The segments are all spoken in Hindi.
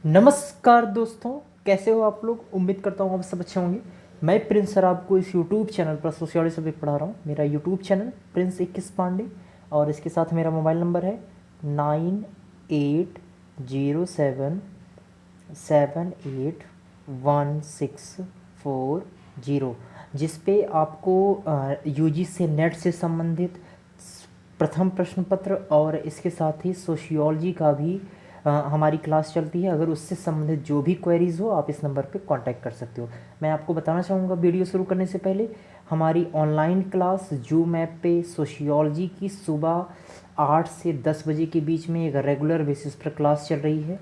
नमस्कार दोस्तों, कैसे हो आप लोग। उम्मीद करता हूँ आप सब अच्छे होंगे। मैं प्रिंस सर आपको इस यूट्यूब चैनल पर सोशियोलॉजी सब्जेक्ट पढ़ा रहा हूँ। मेरा यूट्यूब चैनल प्रिंस 21 पांडे और इसके साथ मेरा मोबाइल नंबर है 9807878160, जिस पे आपको यूजी से नेट से संबंधित प्रथम प्रश्न पत्र और इसके साथ ही सोशियोलॉजी का भी हमारी क्लास चलती है। अगर उससे संबंधित जो भी क्वेरीज़ हो आप इस नंबर पे कांटेक्ट कर सकते हो। मैं आपको बताना चाहूँगा वीडियो शुरू करने से पहले, हमारी ऑनलाइन क्लास जूम ऐप पे सोशियोलॉजी की सुबह 8 से 10 बजे के बीच में एक रेगुलर बेसिस पर क्लास चल रही है।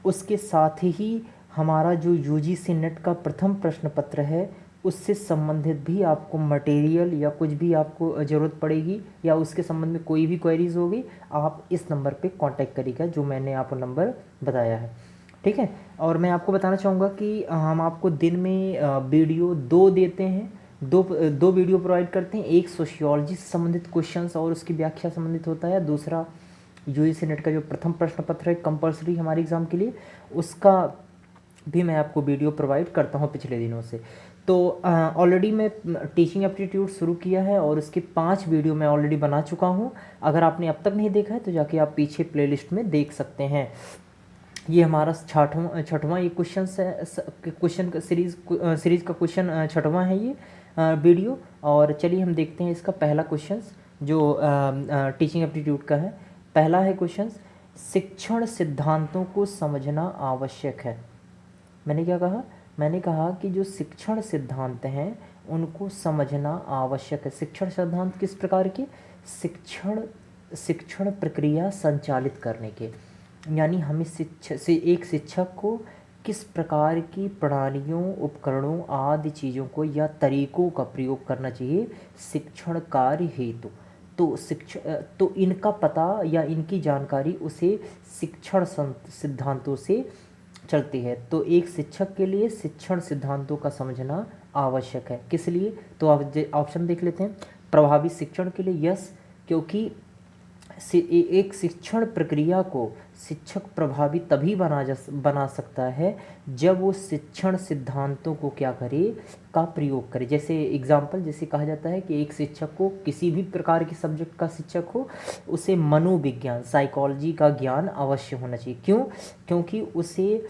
उसके साथ ही हमारा जो यूजीसी नेट का प्रथम प्रश्न पत्र है उससे संबंधित भी आपको मटेरियल या कुछ भी आपको ज़रूरत पड़ेगी या उसके संबंध में कोई भी क्वेरीज होगी, आप इस नंबर पे कांटेक्ट करिएगा जो मैंने आपको नंबर बताया है। ठीक है। और मैं आपको बताना चाहूँगा कि हम आपको दिन में वीडियो दो देते हैं, दो वीडियो प्रोवाइड करते हैं। एक सोशियोलॉजी से संबंधित क्वेश्चंस और उसकी व्याख्या संबंधित होता है, दूसरा यूजीसी नेट का जो प्रथम प्रश्न पत्र है कंपलसरी हमारे एग्ज़ाम के लिए, उसका भी मैं आपको वीडियो प्रोवाइड करता हूँ पिछले दिनों से। तो ऑलरेडी मैं टीचिंग एप्टीट्यूड शुरू किया है और उसके 5 वीडियो मैं ऑलरेडी बना चुका हूँ। अगर आपने अब तक नहीं देखा है तो जाके आप पीछे प्लेलिस्ट में देख सकते हैं। ये हमारा छठवां ये क्वेश्चन सीरीज का क्वेश्चन छठवां है ये वीडियो। और चलिए हम देखते हैं इसका पहला क्वेश्चन जो टीचिंग एप्टीट्यूड का है। पहला है क्वेश्चन, शिक्षण सिद्धांतों को समझना आवश्यक है। मैंने क्या कहा? मैंने कहा कि जो शिक्षण सिद्धांत हैं उनको समझना आवश्यक है। शिक्षण सिद्धांत किस प्रकार के? शिक्षण शिक्षण प्रक्रिया संचालित करने के, यानी हमें एक शिक्षक को किस प्रकार की प्रणालियों, उपकरणों आदि चीज़ों को या तरीकों का प्रयोग करना चाहिए शिक्षण कार्य हेतु। तो इनका पता या इनकी जानकारी उसे शिक्षण सिद्धांतों से चलती है। तो एक शिक्षक के लिए शिक्षण सिद्धांतों का समझना आवश्यक है। किस लिए? तो आप ऑप्शन देख लेते हैं। प्रभावी शिक्षण के लिए यस, क्योंकि एक शिक्षण प्रक्रिया को शिक्षक प्रभावी तभी बना सकता है जब वो शिक्षण सिद्धांतों को क्या करे, का प्रयोग करे। जैसे एग्जाम्पल, जैसे कहा जाता है कि एक शिक्षक को, किसी भी प्रकार के सब्जेक्ट का शिक्षक हो, उसे मनोविज्ञान, साइकोलॉजी का ज्ञान अवश्य होना चाहिए। क्यों? क्योंकि उसे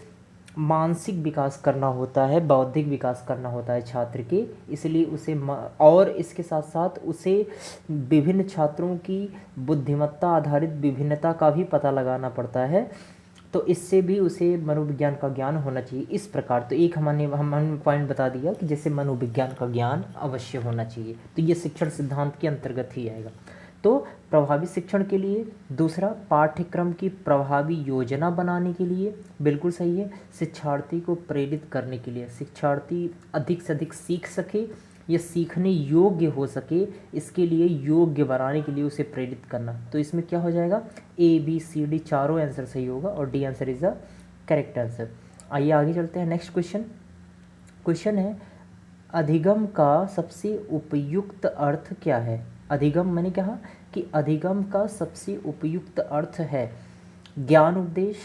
मानसिक विकास करना होता है, बौद्धिक विकास करना होता है छात्र के, इसलिए उसे और इसके साथ साथ उसे विभिन्न छात्रों की बुद्धिमत्ता आधारित विभिन्नता का भी पता लगाना पड़ता है। तो इससे भी उसे मनोविज्ञान का ज्ञान होना चाहिए। इस प्रकार तो एक हमने पॉइंट बता दिया कि जैसे मनोविज्ञान का ज्ञान अवश्य होना चाहिए, तो ये शिक्षण सिद्धांत के अंतर्गत ही आएगा। तो प्रभावी शिक्षण के लिए दूसरा, पाठ्यक्रम की प्रभावी योजना बनाने के लिए, बिल्कुल सही है। शिक्षार्थी को प्रेरित करने के लिए, शिक्षार्थी अधिक से अधिक सीख सके या सीखने योग्य हो सके, इसके लिए योग्य बनाने के लिए उसे प्रेरित करना। तो इसमें क्या हो जाएगा? ए बी सी डी चारों आंसर सही होगा और D answer is the correct answer. आइए आगे चलते हैं। नेक्स्ट क्वेश्चन है, अधिगम का सबसे उपयुक्त अर्थ क्या है? अधिगम, मैंने कहा कि अधिगम का सबसे उपयुक्त अर्थ है ज्ञान उपदेश,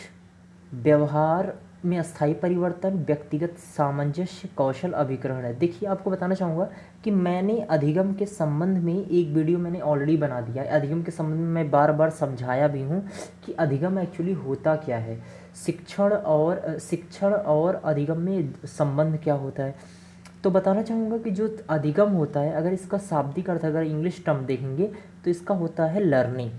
व्यवहार में अस्थायी परिवर्तन, व्यक्तिगत सामंजस्य, कौशल अभिग्रहण है। देखिए, आपको बताना चाहूँगा कि मैंने अधिगम के संबंध में एक वीडियो मैंने ऑलरेडी बना दिया है। अधिगम के संबंध में मैं बार बार समझाया भी हूँ कि अधिगम एक्चुअली होता क्या है, शिक्षण और अधिगम में संबंध क्या होता है। तो बताना चाहूँगा कि जो अधिगम होता है, अगर इसका शाब्दिक अर्थ अगर इंग्लिश टर्म देखेंगे तो इसका होता है लर्निंग।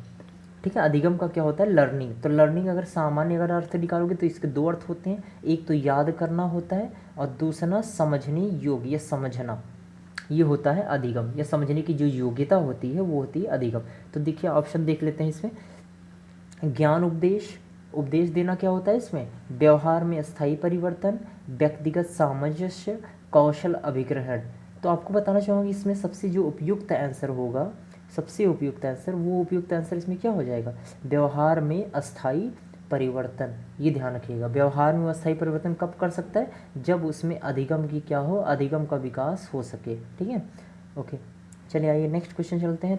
ठीक है, अधिगम का क्या होता है? लर्निंग। तो लर्निंग अगर सामान्य अगर अर्थ निकालोगे तो इसके दो अर्थ होते हैं, एक तो याद करना होता है और दूसरा समझने योग्य या समझना, ये होता है अधिगम। या समझने की जो योग्यता होती है वो होती है अधिगम। तो देखिए ऑप्शन देख लेते हैं इसमें। ज्ञान उपदेश, उपदेश देना क्या होता है इसमें? व्यवहार में अस्थायी परिवर्तन, व्यक्तिगत सामंजस्य, कौशल अभिग्रहण। तो आपको बताना चाहूँगी इसमें सबसे जो उपयुक्त आंसर होगा, सबसे उपयुक्त आंसर, वो उपयुक्त आंसर इसमें क्या हो जाएगा? व्यवहार में अस्थायी परिवर्तन। ये ध्यान रखिएगा, व्यवहार में अस्थायी परिवर्तन कब कर सकता है? जब उसमें अधिगम की क्या हो, अधिगम का विकास हो सके। ठीक है, ओके। चलिए आइए नेक्स्ट क्वेश्चन चलते हैं।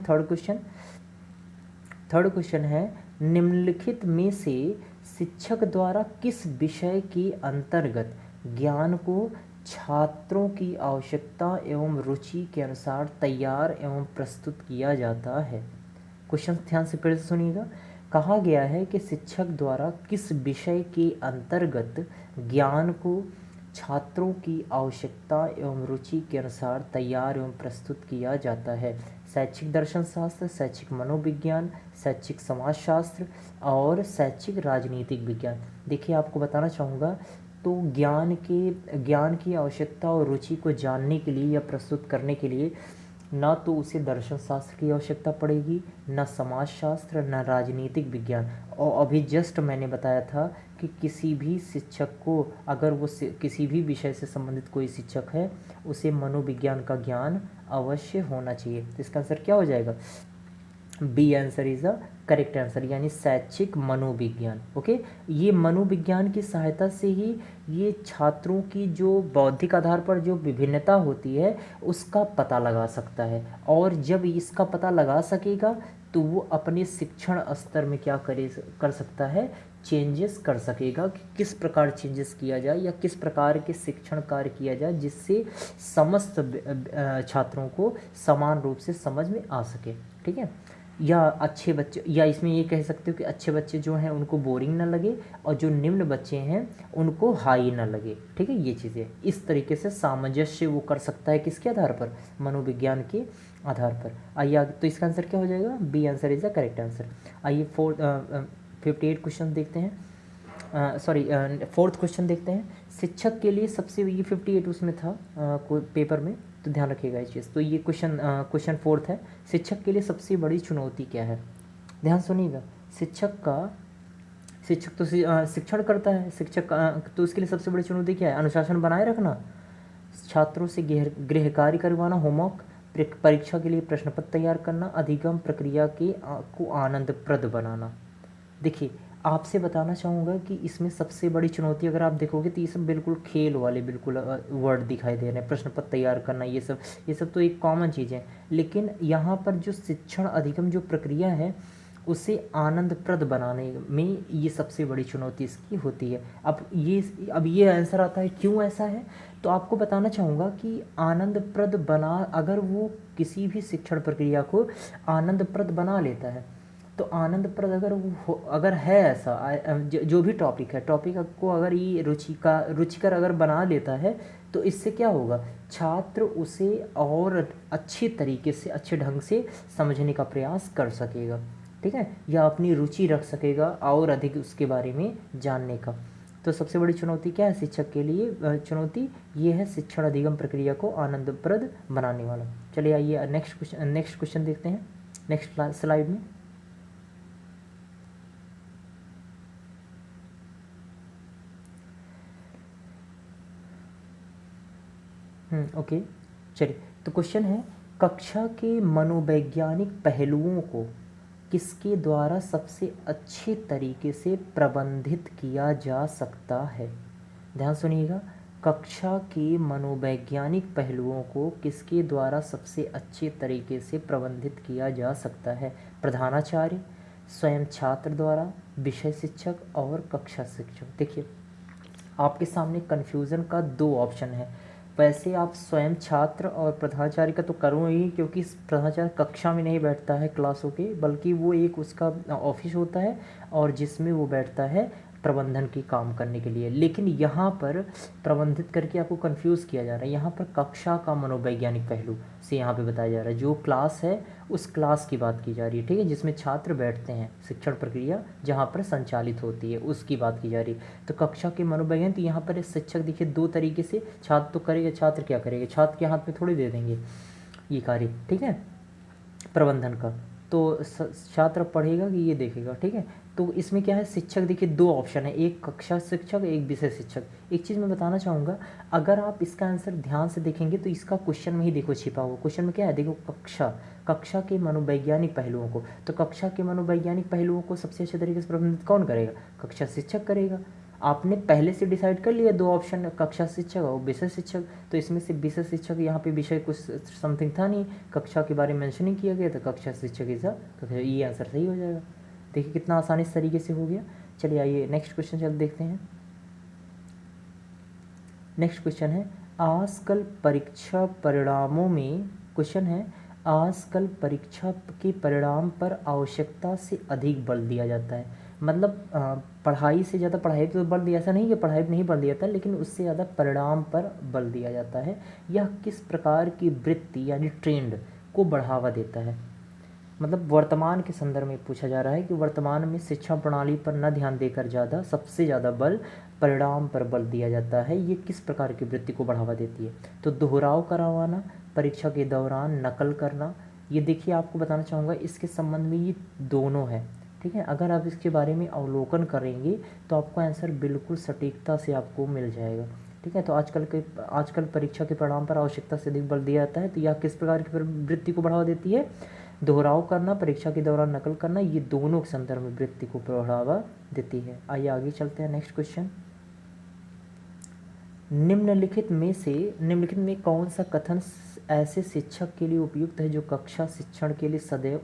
थर्ड क्वेश्चन है, निम्नलिखित में से शिक्षक द्वारा किस विषय के अंतर्गत ज्ञान को छात्रों की आवश्यकता एवं रुचि के अनुसार तैयार एवं प्रस्तुत किया जाता है। क्वेश्चन ध्यान से फिर से सुनिएगा। कहा गया है कि शिक्षक द्वारा किस विषय के अंतर्गत ज्ञान को छात्रों की आवश्यकता एवं रुचि के अनुसार तैयार एवं प्रस्तुत किया जाता है। शैक्षिक दर्शन शास्त्र, शैक्षिक मनोविज्ञान, शैक्षिक समाजशास्त्र और शैक्षिक राजनीतिक विज्ञान। देखिए आपको बताना चाहूँगा, तो ज्ञान की आवश्यकता और रुचि को जानने के लिए या प्रस्तुत करने के लिए ना तो उसे दर्शन शास्त्र की आवश्यकता पड़ेगी, न समाजशास्त्र, न राजनीतिक विज्ञान। और अभी जस्ट मैंने बताया था कि किसी भी शिक्षक को, अगर वो किसी भी विषय से संबंधित कोई शिक्षक है, उसे मनोविज्ञान का ज्ञान अवश्य होना चाहिए। तो इसका आंसर क्या हो जाएगा? B answer is the correct answer, यानी शैक्षिक मनोविज्ञान। ओके, ये मनोविज्ञान की सहायता से ही ये छात्रों की जो बौद्धिक आधार पर जो विभिन्नता होती है उसका पता लगा सकता है, और जब इसका पता लगा सकेगा तो वो अपने शिक्षण स्तर में क्या कर सकता है, चेंजेस कर सकेगा कि किस प्रकार चेंजेस किया जाए या किस प्रकार के शिक्षण कार्य किया जाए जिससे समस्त छात्रों को समान रूप से समझ में आ सके। ठीक है, या अच्छे बच्चे, या इसमें ये कह सकते हो कि अच्छे बच्चे जो हैं उनको बोरिंग ना लगे और जो निम्न बच्चे हैं उनको हाई ना लगे। ठीक है, ये चीज़ें इस तरीके से सामंजस्य वो कर सकता है, किसके आधार पर? मनोविज्ञान के आधार पर। आइए आगे, तो इसका आंसर क्या हो जाएगा? B answer is the correct answer. आइए 58 क्वेश्चन देखते हैं, फोर्थ क्वेश्चन देखते हैं। शिक्षक के लिए सबसे, ये 58 उसमें था पेपर में, तो ध्यान रखिएगा इस चीज़। तो ये क्वेश्चन फोर्थ है, शिक्षक के लिए सबसे बड़ी चुनौती क्या है? ध्यान सुनिएगा। शिक्षक तो शिक्षण करता है, तो उसके लिए सबसे बड़ी चुनौती क्या है? अनुशासन बनाए रखना, छात्रों से गृह कार्य करवाना, होमवर्क, परीक्षा के लिए प्रश्न पत्र तैयार करना, अधिगम प्रक्रिया को आनंदप्रद बनाना। देखिए आपसे बताना चाहूँगा कि इसमें सबसे बड़ी चुनौती अगर आप देखोगे तो ये सब बिल्कुल खेल वाले बिल्कुल वर्ड दिखाई दे रहे हैं। प्रश्न पत्र तैयार करना, ये सब तो एक कॉमन चीज़ है, लेकिन यहाँ पर जो शिक्षण अधिगम जो प्रक्रिया है उसे आनंदप्रद बनाने में ये सबसे बड़ी चुनौती इसकी होती है। अब ये आंसर आता है क्यों ऐसा है, तो आपको बताना चाहूँगा कि आनंदप्रद अगर वो किसी भी शिक्षण प्रक्रिया को आनंदप्रद बना लेता है, तो आनंदप्रद अगर है ऐसा, जो भी टॉपिक है, टॉपिक को अगर ये रुचिकर अगर बना लेता है, तो इससे क्या होगा, छात्र उसे और अच्छे तरीके से, अच्छे ढंग से समझने का प्रयास कर सकेगा। ठीक है, या अपनी रुचि रख सकेगा और अधिक उसके बारे में जानने का। तो सबसे बड़ी चुनौती क्या है शिक्षक के लिए? चुनौती ये है शिक्षण अधिगम प्रक्रिया को आनंदप्रद बनाने वाला। चलिए आइए नेक्स्ट क्वेश्चन देखते हैं नेक्स्ट स्लाइड में। ओके, चलिए, तो क्वेश्चन है, कक्षा के मनोवैज्ञानिक पहलुओं को किसके द्वारा सबसे अच्छे तरीके से प्रबंधित किया जा सकता है? ध्यान सुनिएगा, कक्षा के मनोवैज्ञानिक पहलुओं को किसके द्वारा सबसे अच्छे तरीके से प्रबंधित किया जा सकता है? प्रधानाचार्य, स्वयं छात्र द्वारा, विषय शिक्षक और कक्षा शिक्षक। देखिए आपके सामने कन्फ्यूज़न का 2 ऑप्शन है। वैसे आप स्वयं छात्र और प्रधानाचार्य का तो करूँ ही, क्योंकि प्रधानाचार्य कक्षा में नहीं बैठता है क्लासों के, बल्कि वो एक उसका ऑफिस होता है और जिसमें वो बैठता है प्रबंधन की काम करने के लिए। लेकिन यहाँ पर प्रबंधित करके आपको कंफ्यूज किया जा रहा है। यहाँ पर कक्षा का मनोवैज्ञानिक पहलू से यहाँ पे बताया जा रहा है, जो क्लास है उस क्लास की बात की जा रही है। ठीक है, जिसमें छात्र बैठते हैं, शिक्षण प्रक्रिया जहाँ पर संचालित होती है उसकी बात की जा रही है। तो कक्षा के मनोवैज्ञान, तो यहाँ पर शिक्षक देखिए 2 तरीके से, छात्र तो करेगा, छात्र क्या करेगा, छात्र के हाथ में थोड़ी दे देंगे ये कार्य। ठीक है, प्रबंधन का तो छात्र पढ़ेगा कि ये देखेगा। ठीक है, तो इसमें क्या है, शिक्षक देखिए 2 ऑप्शन है, एक कक्षा शिक्षक, एक विषय शिक्षक। एक चीज़ मैं बताना चाहूँगा, अगर आप इसका आंसर ध्यान से देखेंगे तो इसका क्वेश्चन में ही देखो छिपा हुआ। क्वेश्चन में क्या है, देखो कक्षा के मनोवैज्ञानिक पहलुओं को, तो कक्षा के मनोवैज्ञानिक पहलुओं को सबसे अच्छे तरीके से प्रबंधित कौन करेगा? कक्षा शिक्षक करेगा। आपने पहले से डिसाइड कर लिया 2 ऑप्शन, कक्षा शिक्षक और विषय शिक्षक। तो इसमें से विषय शिक्षक, यहाँ पे विषय कुछ समथिंग था नहीं, कक्षा के बारे में मेंशन नहीं किया गया, तो कक्षा शिक्षक ये आंसर सही हो जाएगा। देखिए कितना आसानी इस तरीके से हो गया। चलिए आइए नेक्स्ट क्वेश्चन चल देखते हैं। नेक्स्ट क्वेश्चन है आजकल परीक्षा परिणामों में, क्वेश्चन है आजकल परीक्षा के परिणाम पर आवश्यकता से अधिक बल दिया जाता है। मतलब पढ़ाई से ज़्यादा पढ़ाई पर बल दिया, ऐसा नहीं कि पढ़ाई पर नहीं बल दिया जाता, लेकिन उससे ज़्यादा परिणाम पर बल दिया जाता है। यह किस प्रकार की वृत्ति यानी ट्रेंड को बढ़ावा देता है। मतलब वर्तमान के संदर्भ में पूछा जा रहा है कि वर्तमान में शिक्षा प्रणाली पर न ध्यान देकर सबसे ज़्यादा बल परिणाम पर बल दिया जाता है। ये किस प्रकार की वृत्ति को बढ़ावा देती है। तो दोहराव करवाना, परीक्षा के दौरान नकल करना। ये देखिए आपको बताना चाहूँगा इसके संबंध में ये दोनों है, ठीक है। अगर आप इसके बारे में अवलोकन करेंगे तो आपको आंसर बिल्कुल सटीकता से आपको मिल जाएगा, ठीक है। तो आजकल परीक्षा के परिणाम पर आवश्यकता से अधिक बल दिया जाता है। तो यह किस प्रकार की वृत्ति को बढ़ावा देती है। दोहराव करना, परीक्षा के दौरान नकल करना, ये दोनों के संदर्भ में वृत्ति को बढ़ावा देती है। आइए आगे चलते हैं नेक्स्ट क्वेश्चन। निम्नलिखित में कौन सा कथन ऐसे शिक्षक के लिए उपयुक्त है जो कक्षा शिक्षण के लिए सदैव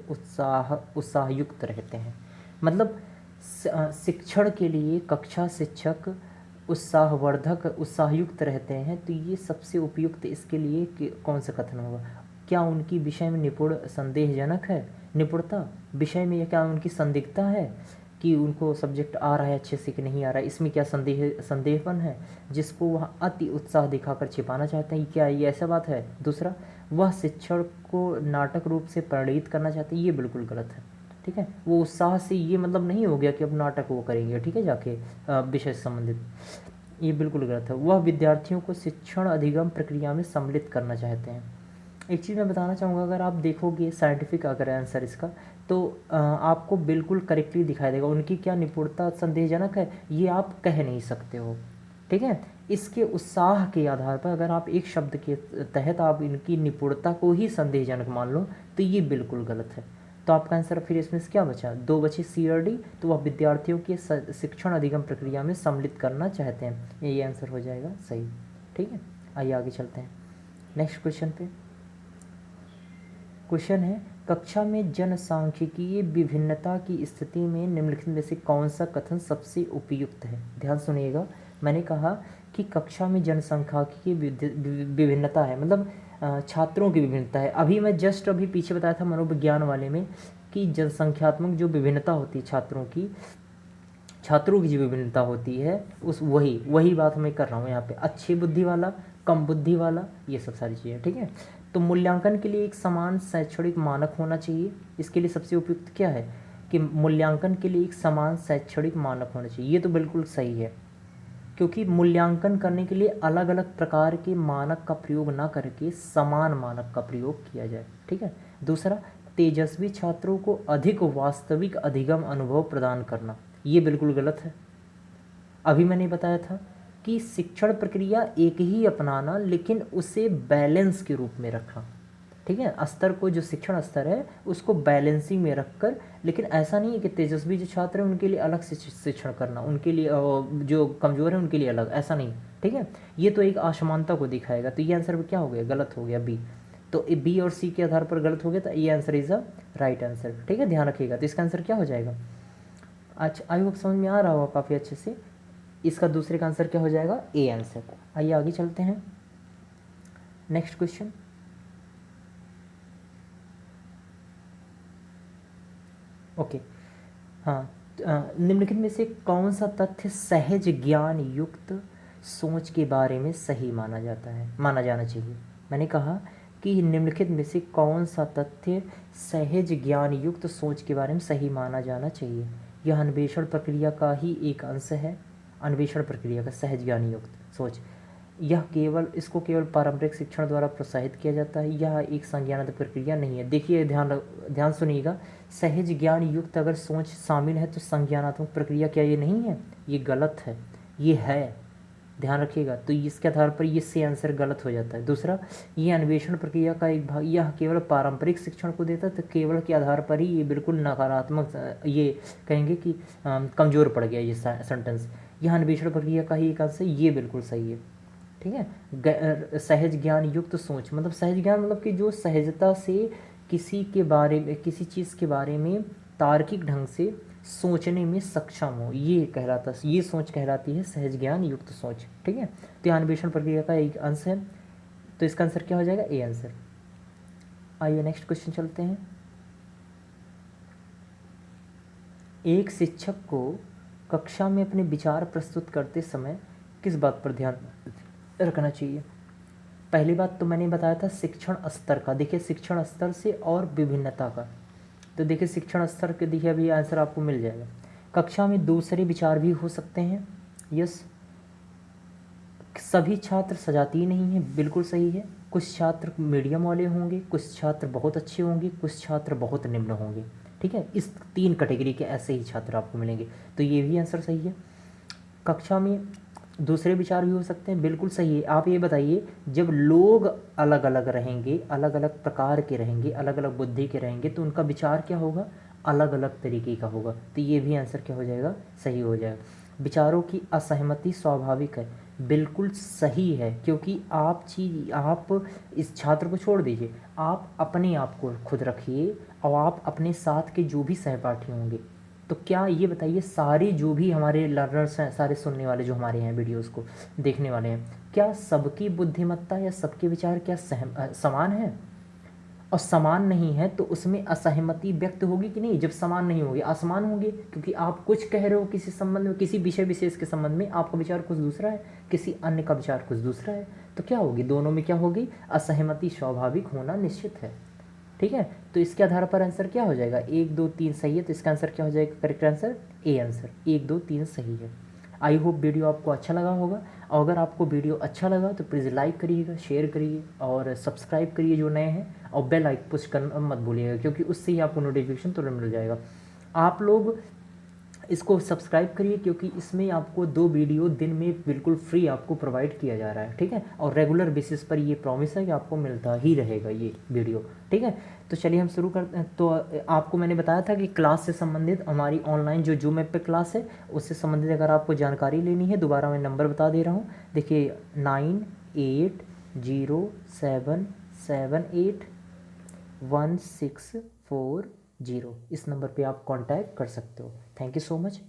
उत्साहयुक्त रहते हैं। मतलब शिक्षण के लिए कक्षा शिक्षक उत्साहयुक्त रहते हैं। तो ये सबसे उपयुक्त इसके लिए कौन सा कथन होगा। क्या उनकी विषय में निपुण संदेहजनक है, निपुणता विषय में, या क्या उनकी संदिग्धता है कि उनको सब्जेक्ट आ रहा है अच्छे से कि नहीं आ रहा है, इसमें क्या संदेहपन है जिसको वह अति उत्साह दिखाकर छिपाना चाहते हैं, क्या ये ऐसा बात है। दूसरा, वह शिक्षण को नाटक रूप से प्रणीत करना चाहते हैं, ये बिल्कुल गलत है, ठीक है। वो उत्साह से ये मतलब नहीं हो गया कि अब नाटक वो करेंगे, ठीक है, जाके विषय से संबंधित, ये बिल्कुल गलत है। वह विद्यार्थियों को शिक्षण अधिगम प्रक्रिया में सम्मिलित करना चाहते हैं। एक चीज़ मैं बताना चाहूँगा, अगर आप देखोगे साइंटिफिक अगर आंसर इसका, तो आपको बिल्कुल करेक्टली दिखाई देगा। उनकी क्या निपुणता संदेहजनक है ये आप कह नहीं सकते हो, ठीक है। इसके उत्साह के आधार पर अगर आप एक शब्द के तहत आप इनकी निपुणता को ही संदेहजनक मान लो तो ये बिल्कुल गलत है। तो आपका आंसर फिर इसमें से क्या बचा, 2 बचे सी और डी। तो वह विद्यार्थियों के शिक्षण अधिगम प्रक्रिया में सम्मिलित करना चाहते हैं, ये आंसर हो जाएगा सही, ठीक है। आइए आगे चलते हैं नेक्स्ट क्वेश्चन पे। क्वेश्चन है कक्षा में जनसांख्यिकीय विभिन्नता की स्थिति में निम्नलिखित में से कौन सा कथन सबसे उपयुक्त है। ध्यान सुनिएगा, मैंने कहा कि कक्षा में जनसांख्यिकीय विभिन्नता है, मतलब छात्रों की विभिन्नता है। अभी मैं जस्ट अभी पीछे बताया था मनोविज्ञान वाले में कि जनसंख्यात्मक जो विभिन्नता होती है छात्रों की जो विभिन्नता होती है उस वही बात मैं कर रहा हूँ यहाँ पे। अच्छी बुद्धि वाला, कम बुद्धि वाला, ये सब सारी चीज़ें, ठीक है। तो मूल्यांकन के लिए एक समान शैक्षणिक मानक होना चाहिए। इसके लिए सबसे उपयुक्त क्या है कि मूल्यांकन के लिए एक समान शैक्षणिक मानक होना चाहिए। ये तो बिल्कुल सही है, क्योंकि मूल्यांकन करने के लिए अलग अलग प्रकार के मानक का प्रयोग ना करके समान मानक का प्रयोग किया जाए, ठीक है। दूसरा, तेजस्वी छात्रों को अधिक वास्तविक अधिगम अनुभव प्रदान करना, ये बिल्कुल गलत है। अभी मैंने बताया था कि शिक्षण प्रक्रिया एक ही अपनाना, लेकिन उसे बैलेंस के रूप में रखना, ठीक है। स्तर को, जो शिक्षण स्तर है उसको बैलेंसिंग में रखकर, लेकिन ऐसा नहीं है कि तेजस्वी जो छात्र हैं उनके लिए अलग से शिक्षण करना, उनके लिए जो कमज़ोर है उनके लिए अलग, ऐसा नहीं, ठीक है। ये तो एक असमानता को दिखाएगा। तो ये आंसर क्या हो गया, गलत हो गया बी। तो बी और सी के आधार पर गलत हो गया, तो ये answer is a right answer, ठीक है, ध्यान रखिएगा। तो इसका आंसर क्या हो जाएगा। अच्छा, आई होप समझ में आ रहा होगा काफ़ी अच्छे से। इसका दूसरे का आंसर क्या हो जाएगा, ए आंसर। आइए आगे चलते हैं नेक्स्ट क्वेश्चन। ओके, हाँ, निम्नलिखित में से कौन सा तथ्य सहज ज्ञान युक्त सोच के बारे में सही माना जाना चाहिए। मैंने कहा कि निम्नलिखित में से कौन सा तथ्य सहज ज्ञान युक्त सोच के बारे में सही माना जाना चाहिए। यह अन्वेषण प्रक्रिया का ही एक अंश है। अन्वेषण प्रक्रिया का सहज ज्ञान युक्त सोच, इसको केवल पारंपरिक शिक्षण द्वारा प्रोत्साहित किया जाता है। यह एक संज्ञानात्मक प्रक्रिया नहीं है। देखिए, ध्यान सुनिएगा, सहज ज्ञान युक्त अगर सोच शामिल है तो संज्ञानात्मक प्रक्रिया क्या ये नहीं है, ये गलत है, ये है, ध्यान रखिएगा। तो इसके आधार पर ये से आंसर गलत हो जाता है। दूसरा, ये अन्वेषण प्रक्रिया का एक भाग, यह केवल पारंपरिक शिक्षण को देता है, तो केवल के आधार पर ही ये बिल्कुल नकारात्मक, ये कहेंगे कि कमज़ोर पड़ गया ये सेंटेंस। यह अन्वेषण प्रक्रिया का ही एक अंश है, ये बिल्कुल सही है, ठीक है। सहज ज्ञान युक्त सोच, मतलब सहज ज्ञान मतलब कि जो सहजता से किसी चीज़ के बारे में तार्किक ढंग से सोचने में सक्षम हो, ये कहलाता, ये सोच कहलाती है सहज ज्ञान युक्त सोच। ठीक है, तो यहाँ अन्वेषण प्रक्रिया का एक अंश है, तो इसका आंसर क्या हो जाएगा, ए आंसर। आइए नेक्स्ट क्वेश्चन चलते हैं। एक शिक्षक को कक्षा में अपने विचार प्रस्तुत करते समय किस बात पर ध्यान रखना चाहिए। पहली बात तो मैंने बताया था शिक्षण स्तर का, देखिए शिक्षण स्तर से और विभिन्नता का, तो देखिए शिक्षण स्तर के देखिए अभी आंसर आपको मिल जाएगा। कक्षा में दूसरे विचार भी हो सकते हैं, यस। सभी छात्र सजातीय नहीं है, बिल्कुल सही है। कुछ छात्र मीडियम वाले होंगे, कुछ छात्र बहुत अच्छे होंगे, कुछ छात्र बहुत निम्न होंगे। ठीक है, इस 3 कैटेगरी के ऐसे ही छात्र आपको मिलेंगे, तो ये भी आंसर सही है। कक्षा में दूसरे विचार भी हो सकते हैं, बिल्कुल सही है। आप ये बताइए, जब लोग अलग अलग रहेंगे, अलग अलग प्रकार के रहेंगे, अलग अलग बुद्धि के रहेंगे, तो उनका विचार क्या होगा, अलग अलग तरीके का होगा, तो ये भी आंसर क्या हो जाएगा, सही हो जाएगा। विचारों की असहमति स्वाभाविक है, बिल्कुल सही है, क्योंकि आप इस छात्र को छोड़ दीजिए, आप अपने आप को खुद रखिए और आप अपने साथ के जो भी सहपाठी होंगे, तो क्या ये बताइए सारे जो भी हमारे लर्नर्स हैं, सारे सुनने वाले जो हमारे हैं वीडियोस को देखने वाले हैं, क्या सबकी बुद्धिमत्ता या सबके विचार क्या समान है। और समान नहीं है तो उसमें असहमति व्यक्त होगी कि नहीं, जब समान नहीं होगी असमान होंगे, क्योंकि आप कुछ कह रहे हो किसी संबंध में, किसी विषय विशेष के संबंध में, आपका विचार कुछ दूसरा है, किसी अन्य का विचार कुछ दूसरा है, तो क्या होगी, दोनों में क्या होगी, असहमति स्वाभाविक होना निश्चित है। ठीक है, तो इसके आधार पर आंसर क्या हो जाएगा, 1 2 3 सही है, तो इसका आंसर क्या हो जाएगा, करेक्ट आंसर ए आंसर, 1 2 3 सही है। आई होप वीडियो आपको अच्छा लगा होगा, और अगर आपको वीडियो अच्छा लगा तो प्लीज़ लाइक करिएगा, शेयर करिए और सब्सक्राइब करिए जो नए हैं, और बेल आइकन पुश करना मत भूलिएगा, क्योंकि उससे ही आपको नोटिफिकेशन तुरंत मिल जाएगा। आप लोग इसको सब्सक्राइब करिए, क्योंकि इसमें आपको 2 वीडियो दिन में बिल्कुल फ्री आपको प्रोवाइड किया जा रहा है। ठीक है, और रेगुलर बेसिस पर ये प्रॉमिस है कि आपको मिलता ही रहेगा ये वीडियो। ठीक है, तो चलिए हम शुरू करते हैं। तो आपको मैंने बताया था कि क्लास से संबंधित हमारी ऑनलाइन जो जूम ऐप पे क्लास है उससे संबंधित अगर आपको जानकारी लेनी है, दोबारा मैं नंबर बता दे रहा हूँ, देखिए 9807781640, इस नंबर पे आप कांटेक्ट कर सकते हो। Thank you so much.